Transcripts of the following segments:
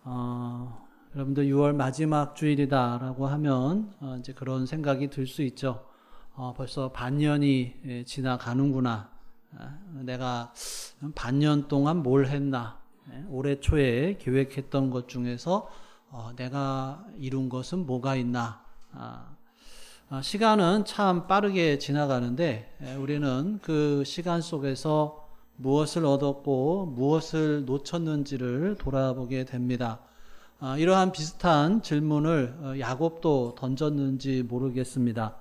여러분들 6월 마지막 주일이다라고 하면 이제 그런 생각이 들 수 있죠. 벌써 반년이 지나가는구나. 내가 반년 동안 뭘 했나. 올해 초에 계획했던 것 중에서 내가 이룬 것은 뭐가 있나. 시간은 참 빠르게 지나가는데 우리는 그 시간 속에서 무엇을 얻었고 무엇을 놓쳤는지를 돌아보게 됩니다. 이러한 비슷한 질문을 야곱도 던졌는지 모르겠습니다.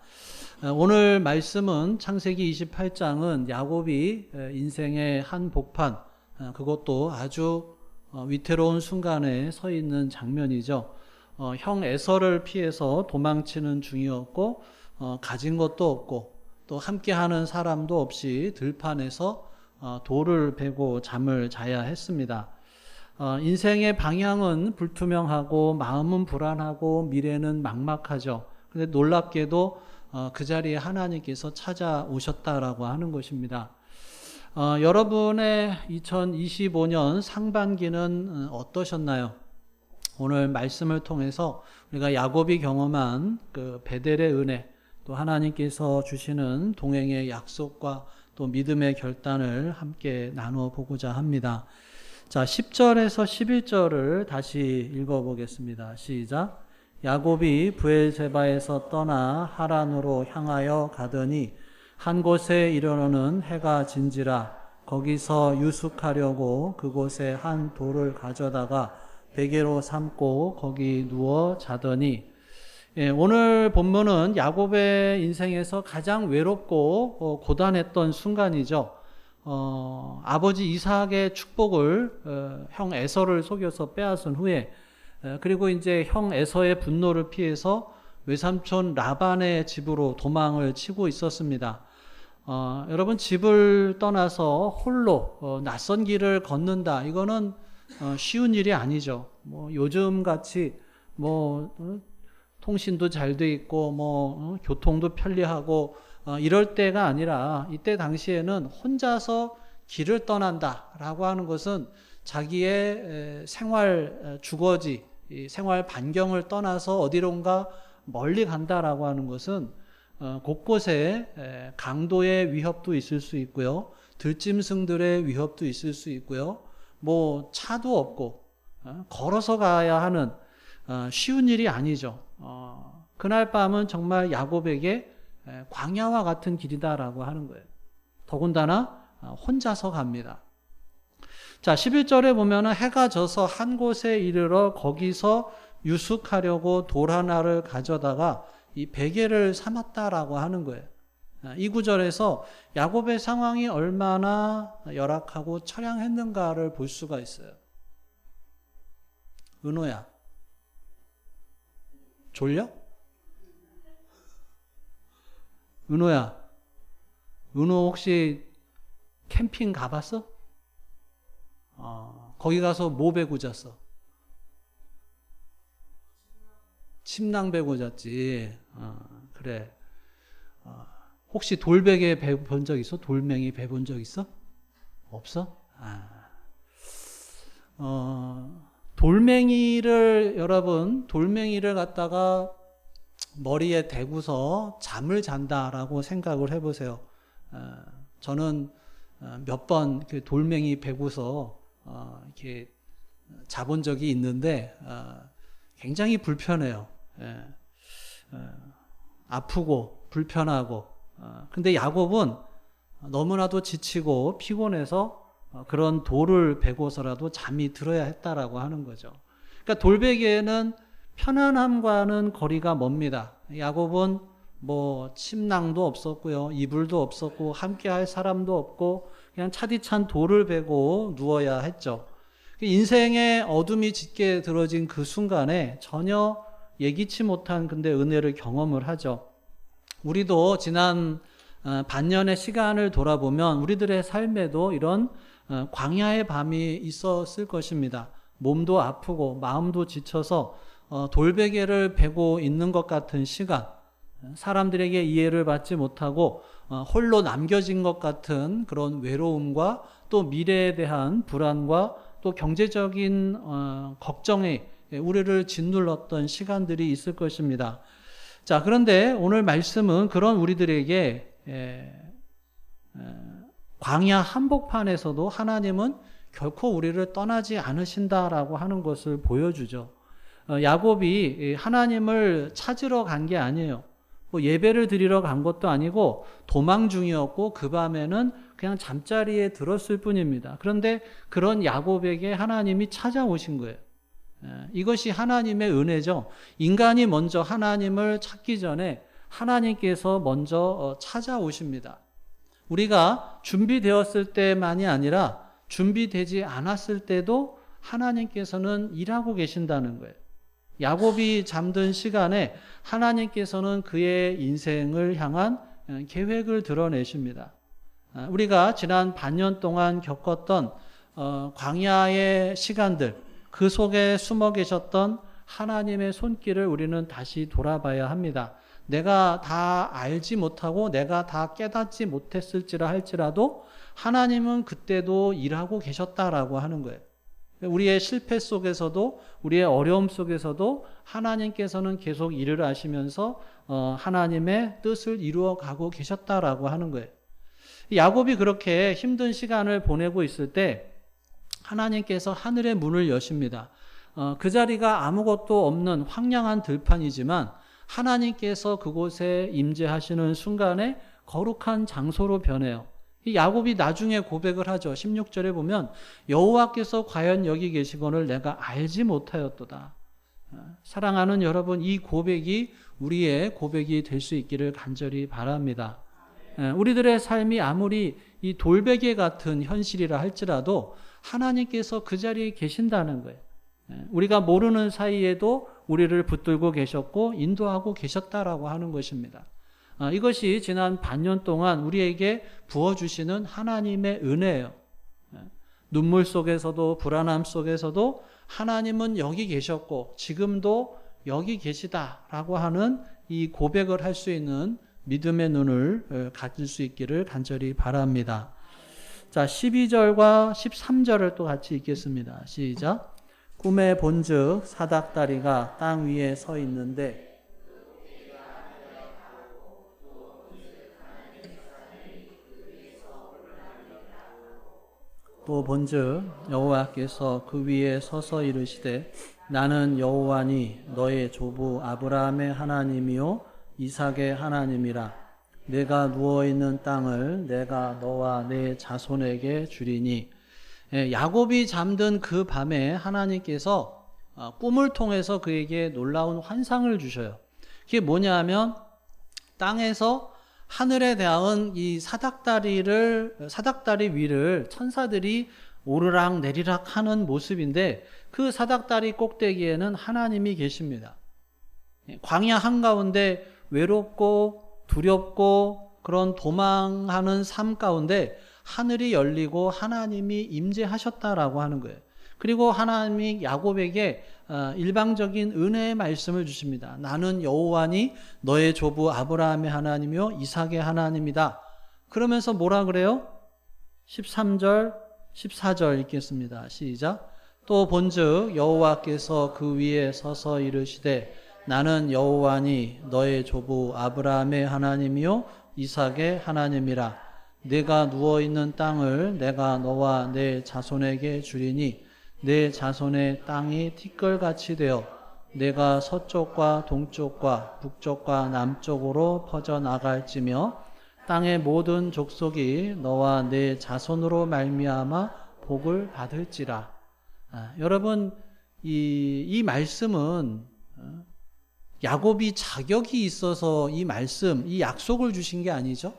오늘 말씀은 창세기 28장은 야곱이 인생의 한 복판, 그것도 아주 위태로운 순간에 서 있는 장면이죠. 형 에서를 피해서 도망치는 중이었고 가진 것도 없고 또 함께하는 사람도 없이 들판에서 돌을 베고 잠을 자야 했습니다. 인생의 방향은 불투명하고 마음은 불안하고 미래는 막막하죠. 그런데 놀랍게도 그 자리에 하나님께서 찾아오셨다라고 하는 것입니다. 여러분의 2025년 상반기는 어떠셨나요? 오늘 말씀을 통해서 우리가 야곱이 경험한 그 베델의 은혜, 또 하나님께서 주시는 동행의 약속과 또 믿음의 결단을 함께 나누어 보고자 합니다. 자, 10절에서 11절을 다시 읽어보겠습니다. 시작. 야곱이 브엘세바에서 떠나 하란으로 향하여 가더니 한 곳에 이르러는 해가 진지라 거기서 유숙하려고 그곳에 한 돌을 가져다가 베개로 삼고 거기 누워 자더니, 오늘 본문은 야곱의 인생에서 가장 외롭고 고단했던 순간이죠. 아버지 이삭의 축복을 형 에서를 속여서 빼앗은 후에, 그리고 이제 형 에서의 분노를 피해서 외삼촌 라반의 집으로 도망을 치고 있었습니다. 여러분, 집을 떠나서 홀로 낯선 길을 걷는다. 이거는 쉬운 일이 아니죠. 요즘 같이 통신도 잘 돼 있고 교통도 편리하고 이럴 때가 아니라, 이때 당시에는 혼자서 길을 떠난다라고 하는 것은 자기의 생활 주거지, 생활 반경을 떠나서 어디론가 멀리 간다라고 하는 것은 곳곳에 강도의 위협도 있을 수 있고요, 들짐승들의 위협도 있을 수 있고요, 차도 없고 걸어서 가야 하는 쉬운 일이 아니죠. 그날 밤은 정말 야곱에게 광야와 같은 길이다라고 하는 거예요. 더군다나 혼자서 갑니다. 자, 11절에 보면은 해가 져서 한 곳에 이르러 거기서 유숙하려고 돌 하나를 가져다가 이 베개를 삼았다라고 하는 거예요. 이 구절에서 야곱의 상황이 얼마나 열악하고 처량했는가를 볼 수가 있어요. 은호야, 졸려? 은호 혹시 캠핑 가봤어? 거기 가서 뭐 베고 잤어? 침낭 베고 잤지. 그래. 혹시 돌베개 베본 적 있어? 돌멩이 베본 적 있어? 없어? 돌멩이를 갖다가 머리에 대고서 잠을 잔다라고 생각을 해보세요. 저는 몇 번 돌멩이 베고서 이렇게 자본 적이 있는데 굉장히 불편해요. 아프고 불편하고. 근데 야곱은 너무나도 지치고 피곤해서 그런 돌을 베고서라도 잠이 들어야 했다라고 하는 거죠. 그러니까 돌베개는 편안함과는 거리가 멉니다. 야곱은 침낭도 없었고요, 이불도 없었고, 함께할 사람도 없고, 그냥 차디찬 돌을 베고 누워야 했죠. 인생의 어둠이 짙게 들어진 그 순간에 전혀 예기치 못한 근데 은혜를 경험을 하죠. 우리도 지난 반년의 시간을 돌아보면 우리들의 삶에도 이런 광야의 밤이 있었을 것입니다. 몸도 아프고 마음도 지쳐서 돌베개를 베고 있는 것 같은 시간, 사람들에게 이해를 받지 못하고 홀로 남겨진 것 같은 그런 외로움과 또 미래에 대한 불안과 또 경제적인 걱정에 우리를 짓눌렀던 시간들이 있을 것입니다. 자, 그런데 오늘 말씀은 그런 우리들에게 광야 한복판에서도 하나님은 결코 우리를 떠나지 않으신다라고 하는 것을 보여주죠. 야곱이 하나님을 찾으러 간 게 아니에요. 뭐 예배를 드리러 간 것도 아니고 도망 중이었고 그 밤에는 그냥 잠자리에 들었을 뿐입니다. 그런데 그런 야곱에게 하나님이 찾아오신 거예요. 이것이 하나님의 은혜죠. 인간이 먼저 하나님을 찾기 전에 하나님께서 먼저 찾아오십니다. 우리가 준비되었을 때만이 아니라 준비되지 않았을 때도 하나님께서는 일하고 계신다는 거예요. 야곱이 잠든 시간에 하나님께서는 그의 인생을 향한 계획을 드러내십니다. 우리가 지난 반년 동안 겪었던 광야의 시간들, 그 속에 숨어 계셨던 하나님의 손길을 우리는 다시 돌아봐야 합니다. 내가 다 알지 못하고 내가 다 깨닫지 못했을지라 할지라도 하나님은 그때도 일하고 계셨다라고 하는 거예요. 우리의 실패 속에서도 우리의 어려움 속에서도 하나님께서는 계속 일을 하시면서 하나님의 뜻을 이루어 가고 계셨다라고 하는 거예요. 야곱이 그렇게 힘든 시간을 보내고 있을 때 하나님께서 하늘의 문을 여십니다. 그 자리가 아무것도 없는 황량한 들판이지만 하나님께서 그곳에 임재하시는 순간에 거룩한 장소로 변해요. 이 야곱이 나중에 고백을 하죠. 16절에 보면 여호와께서 과연 여기 계시거늘 내가 알지 못하였도다. 사랑하는 여러분, 이 고백이 우리의 고백이 될 수 있기를 간절히 바랍니다. 우리들의 삶이 아무리 이 돌베개 같은 현실이라 할지라도 하나님께서 그 자리에 계신다는 거예요. 우리가 모르는 사이에도 우리를 붙들고 계셨고 인도하고 계셨다라고 하는 것입니다. 이것이 지난 반년 동안 우리에게 부어주시는 하나님의 은혜예요. 눈물 속에서도 불안함 속에서도 하나님은 여기 계셨고 지금도 여기 계시다라고 하는 이 고백을 할 수 있는 믿음의 눈을 가질 수 있기를 간절히 바랍니다. 자, 12절과 13절을 또 같이 읽겠습니다. 시작. 꿈에 본즉 사닥다리가 땅 위에 서 있는데 또 본즉 여호와께서 그 위에 서서 이르시되 나는 여호와니 너의 조부 아브라함의 하나님이요 이삭의 하나님이라. 내가 누워있는 땅을 내가 너와 내 자손에게 주리니. 야곱이 잠든 그 밤에 하나님께서 꿈을 통해서 그에게 놀라운 환상을 주셔요. 그게 뭐냐 하면 땅에서 하늘에 닿은 이 사닥다리 위를 천사들이 오르락 내리락 하는 모습인데 그 사닥다리 꼭대기에는 하나님이 계십니다. 광야 한가운데 외롭고 두렵고 그런 도망하는 삶 가운데 하늘이 열리고 하나님이 임재하셨다라고 하는 거예요. 그리고 하나님이 야곱에게 일방적인 은혜의 말씀을 주십니다. 나는 여호와니 너의 조부 아브라함의 하나님이요 이삭의 하나님이다. 그러면서 뭐라 그래요? 13절 14절 읽겠습니다. 시작. 또 본즉 여호와께서 그 위에 서서 이르시되 나는 여호와니 너의 조부 아브라함의 하나님이요 이삭의 하나님이라. 내가 누워있는 땅을 내가 너와 내 자손에게 주리니 내 자손의 땅이 티끌같이 되어 내가 서쪽과 동쪽과 북쪽과 남쪽으로 퍼져나갈지며 땅의 모든 족속이 너와 내 자손으로 말미암아 복을 받을지라. 여러분, 이 말씀은 야곱이 자격이 있어서 이 말씀, 이 약속을 주신 게 아니죠.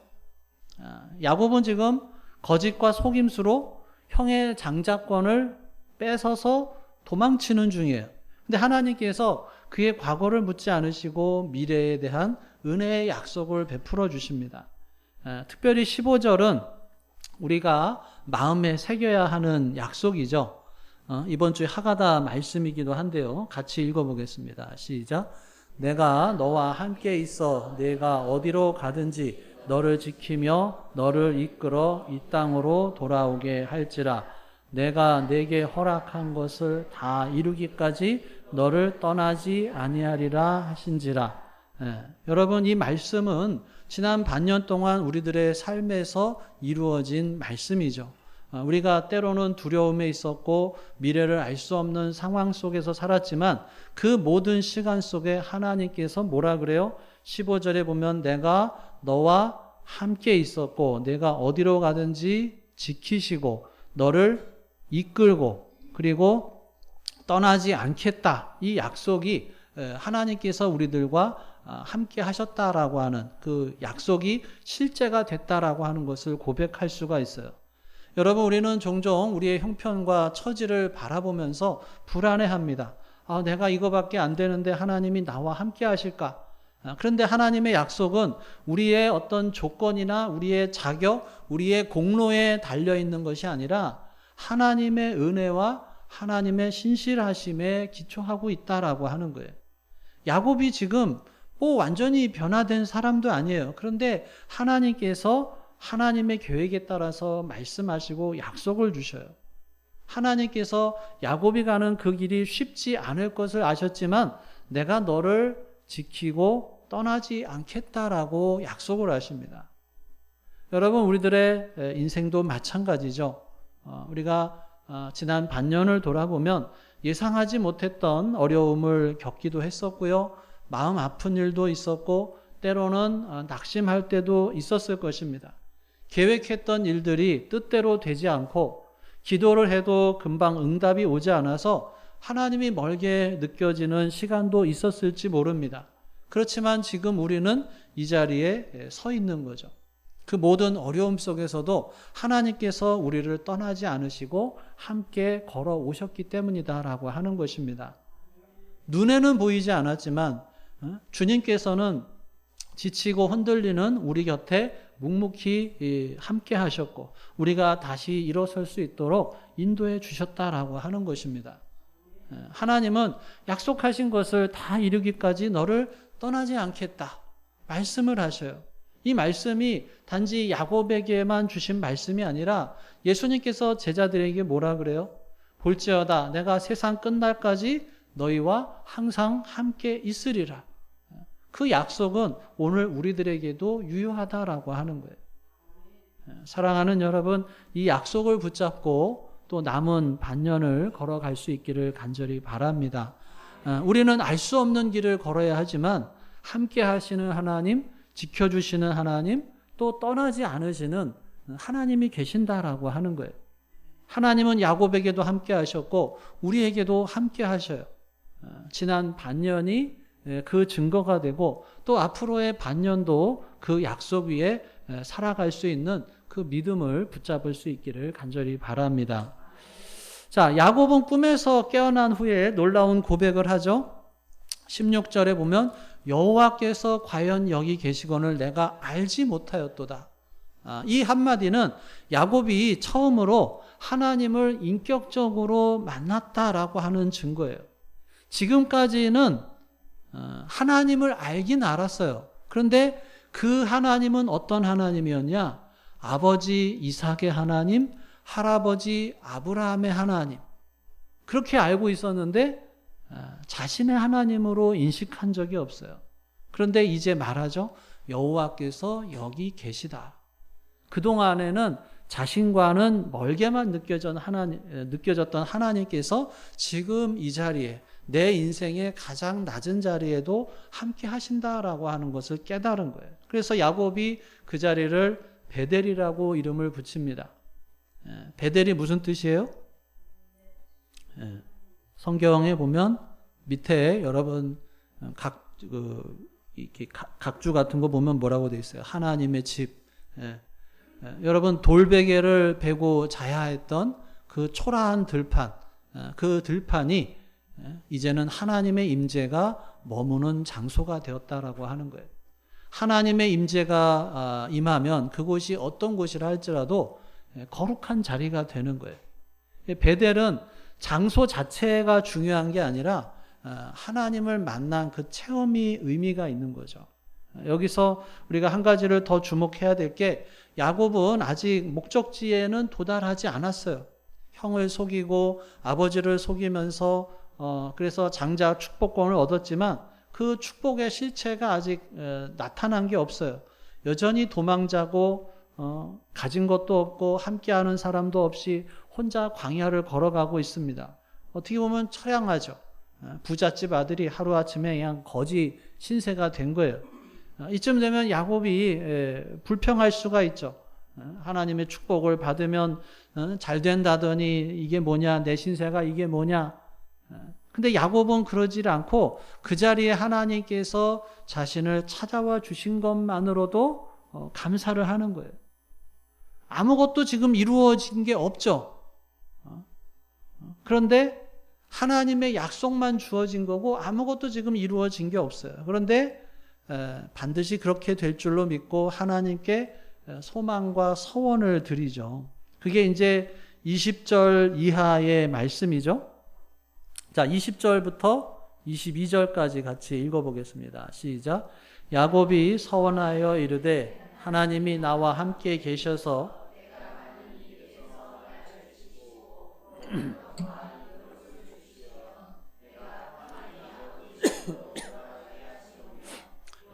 야곱은 지금 거짓과 속임수로 형의 장자권을 뺏어서 도망치는 중이에요. 근데 하나님께서 그의 과거를 묻지 않으시고 미래에 대한 은혜의 약속을 베풀어 주십니다. 특별히 15절은 우리가 마음에 새겨야 하는 약속이죠. 이번 주에 하가다 말씀이기도 한데요. 같이 읽어보겠습니다. 시작. 내가 너와 함께 있어 내가 어디로 가든지 너를 지키며 너를 이끌어 이 땅으로 돌아오게 할지라. 내가 내게 허락한 것을 다 이루기까지 너를 떠나지 아니하리라 하신지라. 여러분, 이 말씀은 지난 반년 동안 우리들의 삶에서 이루어진 말씀이죠. 우리가 때로는 두려움에 있었고 미래를 알 수 없는 상황 속에서 살았지만 그 모든 시간 속에 하나님께서 뭐라 그래요? 15절에 보면 내가 너와 함께 있었고 내가 어디로 가든지 지키시고 너를 이끌고 그리고 떠나지 않겠다. 이 약속이 하나님께서 우리들과 함께 하셨다라고 하는 그 약속이 실제가 됐다라고 하는 것을 고백할 수가 있어요. 여러분, 우리는 종종 우리의 형편과 처지를 바라보면서 불안해합니다. 내가 이거밖에 안 되는데 하나님이 나와 함께 하실까? 그런데 하나님의 약속은 우리의 어떤 조건이나 우리의 자격, 우리의 공로에 달려있는 것이 아니라 하나님의 은혜와 하나님의 신실하심에 기초하고 있다라고 하는 거예요. 야곱이 지금 완전히 변화된 사람도 아니에요. 그런데 하나님께서 하나님의 계획에 따라서 말씀하시고 약속을 주셔요. 하나님께서 야곱이 가는 그 길이 쉽지 않을 것을 아셨지만 내가 너를 지키고 떠나지 않겠다라고 약속을 하십니다. 여러분, 우리들의 인생도 마찬가지죠. 우리가 지난 반년을 돌아보면 예상하지 못했던 어려움을 겪기도 했었고요. 마음 아픈 일도 있었고 때로는 낙심할 때도 있었을 것입니다. 계획했던 일들이 뜻대로 되지 않고 기도를 해도 금방 응답이 오지 않아서 하나님이 멀게 느껴지는 시간도 있었을지 모릅니다. 그렇지만 지금 우리는 이 자리에 서 있는 거죠. 그 모든 어려움 속에서도 하나님께서 우리를 떠나지 않으시고 함께 걸어오셨기 때문이다라고 하는 것입니다. 눈에는 보이지 않았지만 주님께서는 지치고 흔들리는 우리 곁에 묵묵히 함께 하셨고 우리가 다시 일어설 수 있도록 인도해 주셨다라고 하는 것입니다. 하나님은 약속하신 것을 다 이루기까지 너를 떠나지 않겠다 말씀을 하셔요. 이 말씀이 단지 야곱에게만 주신 말씀이 아니라 예수님께서 제자들에게 뭐라 그래요? 볼지어다 내가 세상 끝날까지 너희와 항상 함께 있으리라. 그 약속은 오늘 우리들에게도 유효하다라고 하는 거예요. 사랑하는 여러분, 이 약속을 붙잡고 또 남은 반년을 걸어갈 수 있기를 간절히 바랍니다. 우리는 알 수 없는 길을 걸어야 하지만 함께 하시는 하나님, 지켜주시는 하나님, 또 떠나지 않으시는 하나님이 계신다라고 하는 거예요. 하나님은 야곱에게도 함께 하셨고 우리에게도 함께 하셔요. 지난 반년이 그 증거가 되고 또 앞으로의 반년도 그 약속 위에 살아갈 수 있는 그 믿음을 붙잡을 수 있기를 간절히 바랍니다. 자, 야곱은 꿈에서 깨어난 후에 놀라운 고백을 하죠. 16절에 보면 여호와께서 과연 여기 계시거늘 내가 알지 못하였도다. 이 한마디는 야곱이 처음으로 하나님을 인격적으로 만났다라고 하는 증거예요. 지금까지는 하나님을 알긴 알았어요. 그런데 그 하나님은 어떤 하나님이었냐? 아버지 이삭의 하나님, 할아버지 아브라함의 하나님. 그렇게 알고 있었는데 자신의 하나님으로 인식한 적이 없어요. 그런데 이제 말하죠. 여호와께서 여기 계시다. 그동안에는 자신과는 멀게만 느껴졌던 하나님께서 지금 이 자리에 내 인생의 가장 낮은 자리에도 함께 하신다라고 하는 것을 깨달은 거예요. 그래서 야곱이 그 자리를 베델이라고 이름을 붙입니다. 베델이 무슨 뜻이에요? 성경에 보면 밑에 여러분 각주 같은 거 보면 뭐라고 되어 있어요? 하나님의 집. 여러분 돌베개를 베고 자야 했던 그 초라한 들판, 그 들판이 이제는 하나님의 임재가 머무는 장소가 되었다라고 하는 거예요. 하나님의 임재가 임하면 그곳이 어떤 곳이라 할지라도 거룩한 자리가 되는 거예요. 베델은 장소 자체가 중요한 게 아니라 하나님을 만난 그 체험이 의미가 있는 거죠. 여기서 우리가 한 가지를 더 주목해야 될 게 야곱은 아직 목적지에는 도달하지 않았어요. 형을 속이고 아버지를 속이면서 그래서 장자 축복권을 얻었지만 그 축복의 실체가 아직 나타난 게 없어요. 여전히 도망자고 가진 것도 없고 함께하는 사람도 없이 혼자 광야를 걸어가고 있습니다. 어떻게 보면 처량하죠. 부잣집 아들이 하루아침에 그냥 거지 신세가 된 거예요. 이쯤 되면 야곱이 불평할 수가 있죠. 하나님의 축복을 받으면 잘 된다더니 이게 뭐냐, 내 신세가 이게 뭐냐. 근데 야곱은 그러질 않고 그 자리에 하나님께서 자신을 찾아와 주신 것만으로도 감사를 하는 거예요. 아무것도 지금 이루어진 게 없죠. 그런데 하나님의 약속만 주어진 거고 아무것도 지금 이루어진 게 없어요. 그런데 반드시 그렇게 될 줄로 믿고 하나님께 소망과 서원을 드리죠. 그게 이제 20절 이하의 말씀이죠. 자, 20절부터 22절까지 같이 읽어보겠습니다. 시작. 야곱이 서원하여 이르되 하나님이 나와 함께 계셔서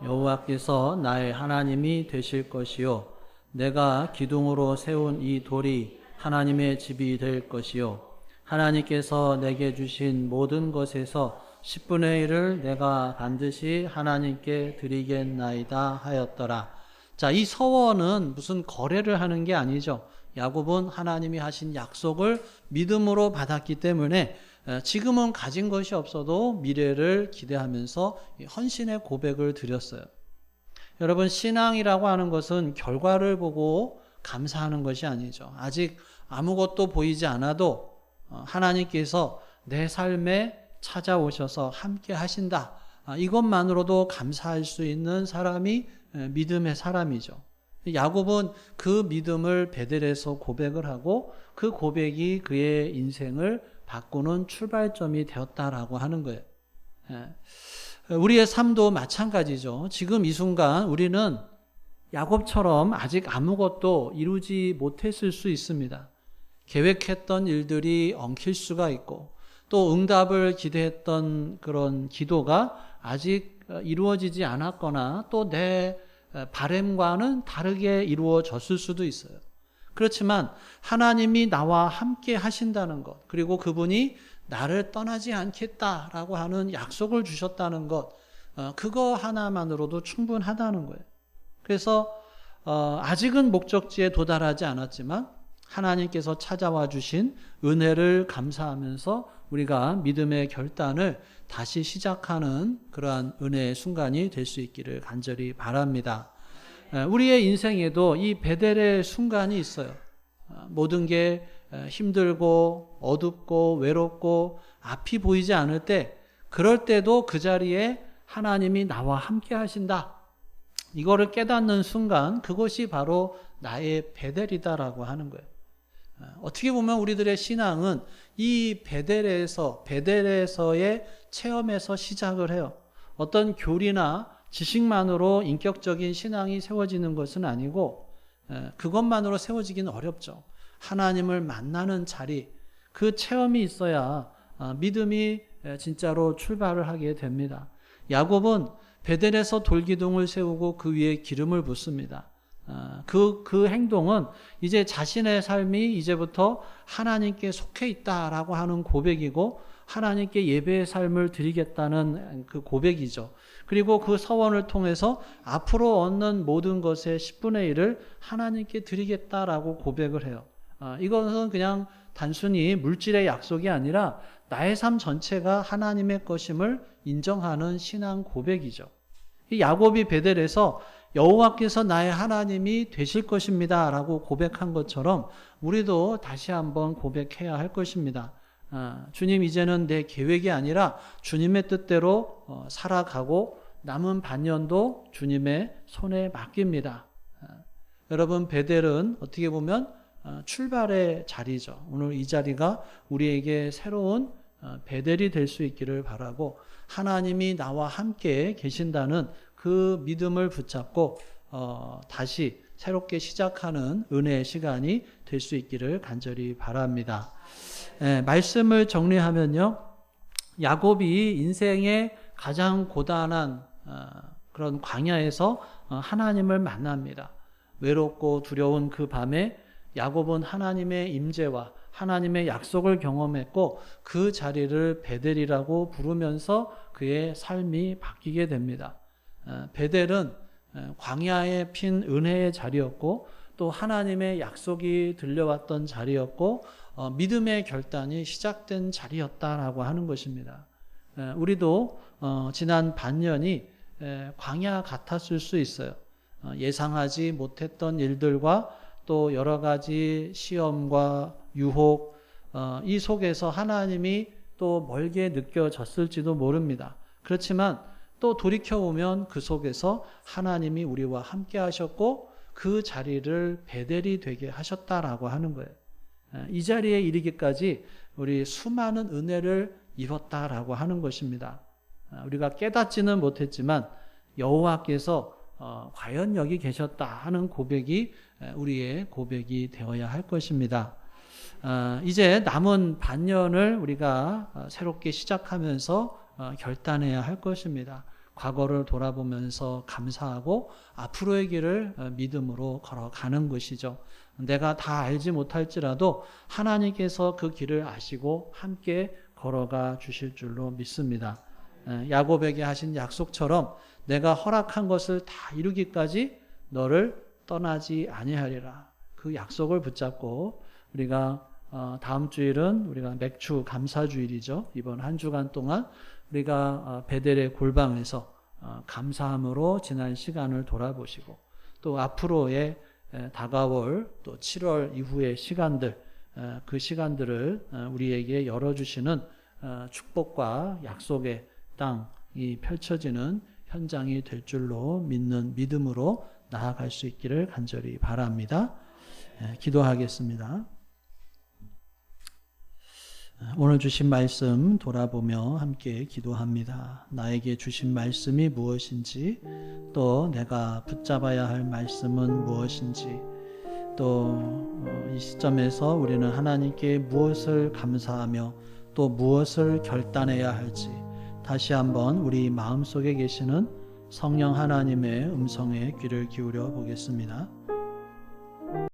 여호와께서 나의 하나님이 되실 것이요 내가 기둥으로 세운 이 돌이 하나님의 집이 될 것이요 하나님께서 내게 주신 모든 것에서 10분의 1을 내가 반드시 하나님께 드리겠나이다 하였더라. 자, 이 서원은 무슨 거래를 하는 게 아니죠. 야곱은 하나님이 하신 약속을 믿음으로 받았기 때문에 지금은 가진 것이 없어도 미래를 기대하면서 헌신의 고백을 드렸어요. 여러분, 신앙이라고 하는 것은 결과를 보고 감사하는 것이 아니죠. 아직 아무것도 보이지 않아도 하나님께서 내 삶에 찾아오셔서 함께 하신다. 이것만으로도 감사할 수 있는 사람이 믿음의 사람이죠. 야곱은 그 믿음을 베델에서 고백을 하고 그 고백이 그의 인생을 바꾸는 출발점이 되었다라고 하는 거예요. 우리의 삶도 마찬가지죠. 지금 이 순간 우리는 야곱처럼 아직 아무것도 이루지 못했을 수 있습니다. 계획했던 일들이 엉킬 수가 있고 또 응답을 기대했던 그런 기도가 아직 이루어지지 않았거나 또 내 바람과는 다르게 이루어졌을 수도 있어요. 그렇지만 하나님이 나와 함께 하신다는 것, 그리고 그분이 나를 떠나지 않겠다라고 하는 약속을 주셨다는 것, 그거 하나만으로도 충분하다는 거예요. 그래서 아직은 목적지에 도달하지 않았지만 하나님께서 찾아와 주신 은혜를 감사하면서 우리가 믿음의 결단을 다시 시작하는 그러한 은혜의 순간이 될 수 있기를 간절히 바랍니다. 우리의 인생에도 이 베델의 순간이 있어요. 모든 게 힘들고 어둡고 외롭고 앞이 보이지 않을 때, 그럴 때도 그 자리에 하나님이 나와 함께 하신다. 이거를 깨닫는 순간, 그것이 바로 나의 베델이다라고 하는 거예요. 어떻게 보면 우리들의 신앙은 이 베델에서의 체험에서 시작을 해요. 어떤 교리나 지식만으로 인격적인 신앙이 세워지는 것은 아니고 그것만으로 세워지기는 어렵죠. 하나님을 만나는 자리, 그 체험이 있어야 믿음이 진짜로 출발을 하게 됩니다. 야곱은 베델에서 돌기둥을 세우고 그 위에 기름을 붓습니다. 그 행동은 이제 자신의 삶이 이제부터 하나님께 속해 있다라고 하는 고백이고 하나님께 예배의 삶을 드리겠다는 그 고백이죠. 그리고 그 서원을 통해서 앞으로 얻는 모든 것의 10분의 1을 하나님께 드리겠다라고 고백을 해요. 이것은 그냥 단순히 물질의 약속이 아니라 나의 삶 전체가 하나님의 것임을 인정하는 신앙 고백이죠. 이 야곱이 베델에서 여호와께서 나의 하나님이 되실 것입니다 라고 고백한 것처럼 우리도 다시 한번 고백해야 할 것입니다. 주님, 이제는 내 계획이 아니라 주님의 뜻대로 살아가고 남은 반년도 주님의 손에 맡깁니다. 여러분, 베델은 어떻게 보면 출발의 자리죠. 오늘 이 자리가 우리에게 새로운 베델이 될 수 있기를 바라고, 하나님이 나와 함께 계신다는 그 믿음을 붙잡고 다시 새롭게 시작하는 은혜의 시간이 될 수 있기를 간절히 바랍니다. 말씀을 정리하면요. 야곱이 인생의 가장 고단한 그런 광야에서 하나님을 만납니다. 외롭고 두려운 그 밤에 야곱은 하나님의 임재와 하나님의 약속을 경험했고 그 자리를 베델이라고 부르면서 그의 삶이 바뀌게 됩니다. 베델은 광야에 핀 은혜의 자리였고 또 하나님의 약속이 들려왔던 자리였고 믿음의 결단이 시작된 자리였다라고 하는 것입니다. 우리도 지난 반년이 광야 같았을 수 있어요. 예상하지 못했던 일들과 또 여러 가지 시험과 유혹, 이 속에서 하나님이 또 멀게 느껴졌을지도 모릅니다. 그렇지만 또 돌이켜보면 그 속에서 하나님이 우리와 함께 하셨고 그 자리를 베델이 되게 하셨다라고 하는 거예요. 이 자리에 이르기까지 우리 수많은 은혜를 입었다라고 하는 것입니다. 우리가 깨닫지는 못했지만 여호와께서 과연 여기 계셨다 하는 고백이 우리의 고백이 되어야 할 것입니다. 이제 남은 반년을 우리가 새롭게 시작하면서 결단해야 할 것입니다. 과거를 돌아보면서 감사하고 앞으로의 길을 믿음으로 걸어가는 것이죠. 내가 다 알지 못할지라도 하나님께서 그 길을 아시고 함께 걸어가 주실 줄로 믿습니다. 야곱에게 하신 약속처럼 내가 허락한 것을 다 이루기까지 너를 떠나지 아니하리라. 그 약속을 붙잡고 우리가 다음 주일은 우리가 맥주 감사주일이죠. 이번 한 주간 동안 우리가 베델의 골방에서 감사함으로 지난 시간을 돌아보시고 또 앞으로의 다가올 또 7월 이후의 시간들, 그 시간들을 우리에게 열어주시는 축복과 약속의 땅이 펼쳐지는 현장이 될 줄로 믿는 믿음으로 나아갈 수 있기를 간절히 바랍니다. 기도하겠습니다. 오늘 주신 말씀 돌아보며 함께 기도합니다. 나에게 주신 말씀이 무엇인지, 또 내가 붙잡아야 할 말씀은 무엇인지, 또 이 시점에서 우리는 하나님께 무엇을 감사하며 또 무엇을 결단해야 할지 다시 한번 우리 마음속에 계시는 성령 하나님의 음성에 귀를 기울여 보겠습니다.